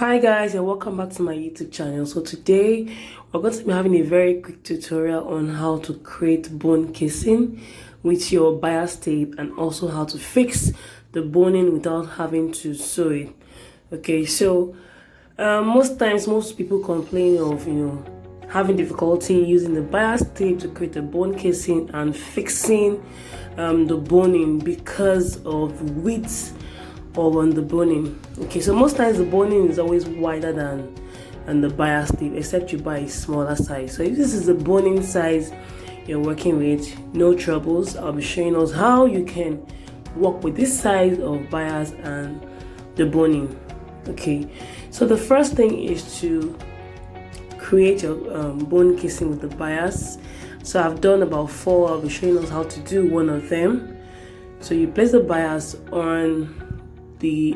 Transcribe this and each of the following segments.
Hi guys, and welcome back to my YouTube channel. So today we're going to be having a very quick tutorial on how to create bone casing with your bias tape and also how to fix the boning without having to sew it. Okay, so most times most people complain of having difficulty using the bias tape to create a bone casing and fixing the boning because of width or on the boning. Okay, so most times the boning is always wider than the bias tape, except you buy a smaller size. So if this is the boning size you're working with, no troubles. I'll be showing us how you can work with this size of bias and the boning. Okay, so the first thing is to create your bone casing with the bias. So I've done about 4. I'll be showing us how to do one of them. So you place the bias on the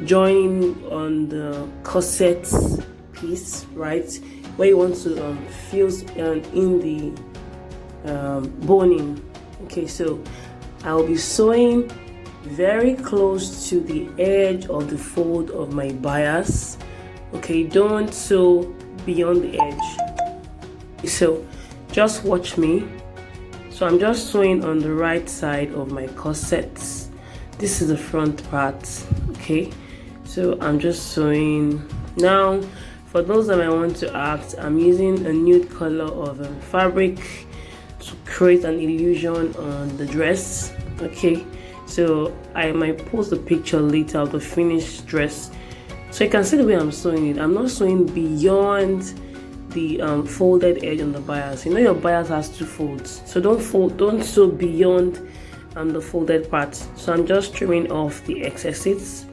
joining on the corset piece, right, where you want to fuse in the boning. Okay, so I'll be sewing very close to the edge of the fold of my bias. Okay, don't sew beyond the edge. So just watch me. So I'm just sewing on the right side of my corset. This is the front part. Okay, so I'm just sewing. Now for those that I want to ask, I'm using a nude color of fabric to create an illusion on the dress. Okay, so I might post the picture later of the finished dress, so you can see the way I'm sewing it. I'm not sewing beyond the folded edge on the bias. You know your bias has 2 folds, so don't sew beyond the folded part. So I'm just trimming off the excesses.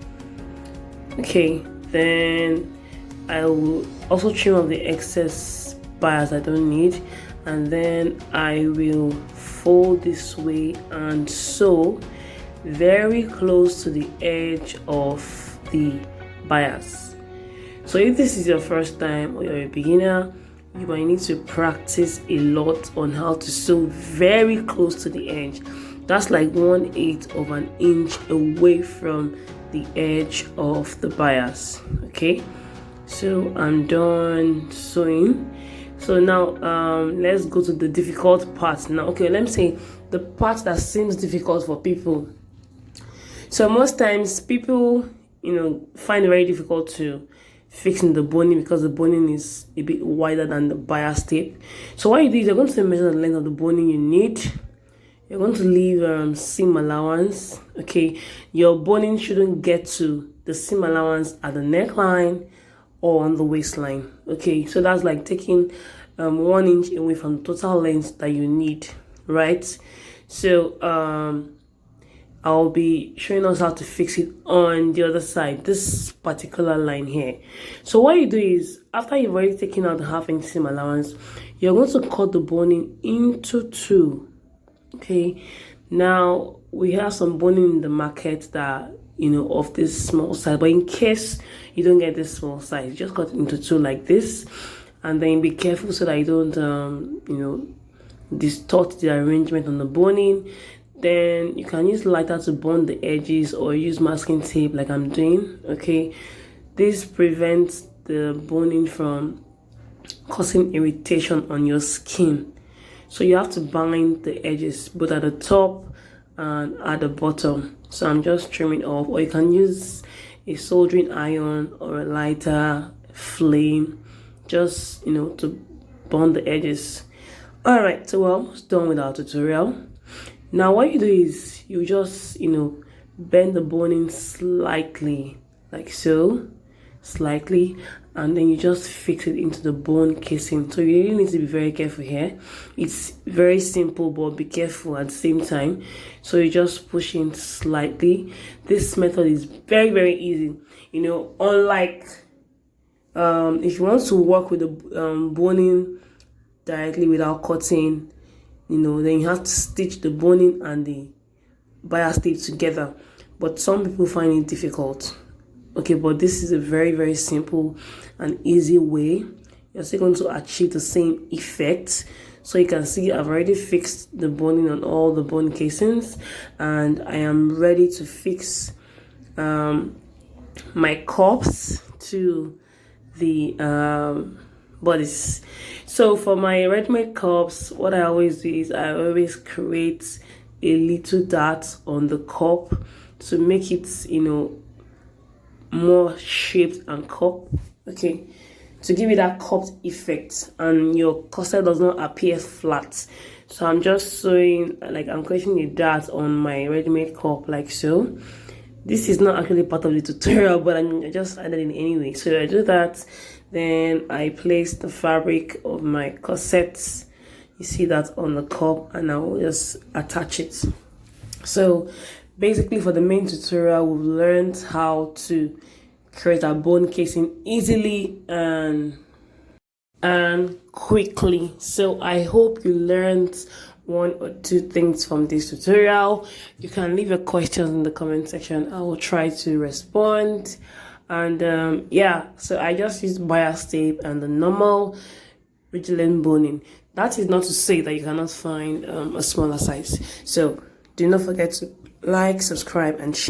Okay, then I will also trim off the excess bias I don't need, and then I will fold this way and sew very close to the edge of the bias. So if this is your first time or you're a beginner, you might need to practice a lot on how to sew very close to the edge. That's like 1/8 of an inch away from the edge of the bias. Okay, so I'm done sewing. So now let's go to the difficult part now. Okay, let me say the part that seems difficult for people. So most times people find it very difficult to fixing the boning because the boning is a bit wider than the bias tape. So what you do is you're going to measure the length of the boning you need. You're going to leave seam allowance. Okay, your boning shouldn't get to the seam allowance at the neckline or on the waistline. Okay, so that's like taking 1 inch away from the total length that you need, right? So I'll be showing us how to fix it on the other side, this particular line here. So what you do is, after you've already taken out the 1/2 inch seam allowance, you're going to cut the boning into 2. Okay, now we have some boning in the market that of this small size, but in case you don't get this small size, just cut it into 2 like this, and then be careful so that you don't distort the arrangement on the boning. Then you can use lighter to bond the edges or use masking tape like I'm doing. Okay, this prevents the boning from causing irritation on your skin. So you have to bind the edges both at the top and at the bottom. So I'm just trimming off, or you can use a soldering iron or a lighter flame just to bond the edges. All right, so we're almost done with our tutorial. Now what you do is you just bend the boning slightly, like so, slightly, and then you just fix it into the bone casing. So you really need to be very careful here. It's very simple, but be careful at the same time. So you just push in slightly. This method is very, very easy. Unlike if you want to work with the boning directly without cutting, then you have to stitch the boning and the bias tape together. But some people find it difficult. Okay, but this is a very, very simple and easy way. You're still going to achieve the same effect. So you can see I've already fixed the boning on all the bone casings, and I am ready to fix my cups to the bodies. So for my ready-made cups, what I always do is I always create a little dart on the cup to make it, you know, more shaped and cup, okay, to give it that cupped effect, and your corset does not appear flat. So I'm just sewing, like I'm creating a dart on my ready-made cup like so. This is not actually part of the tutorial, but I just added it anyway. So I do that, then I place the fabric of my corsets, you see that on the cup, and I will just attach it. So basically for the main tutorial, we've learned how to create a bone casing easily and quickly. So I hope you learned one or two things from this tutorial. You can leave your questions in the comment section. I will try to respond. And yeah, so I just used bias tape and the normal rigilene boning. That is not to say that you cannot find a smaller size. So do not forget to like, subscribe, and share.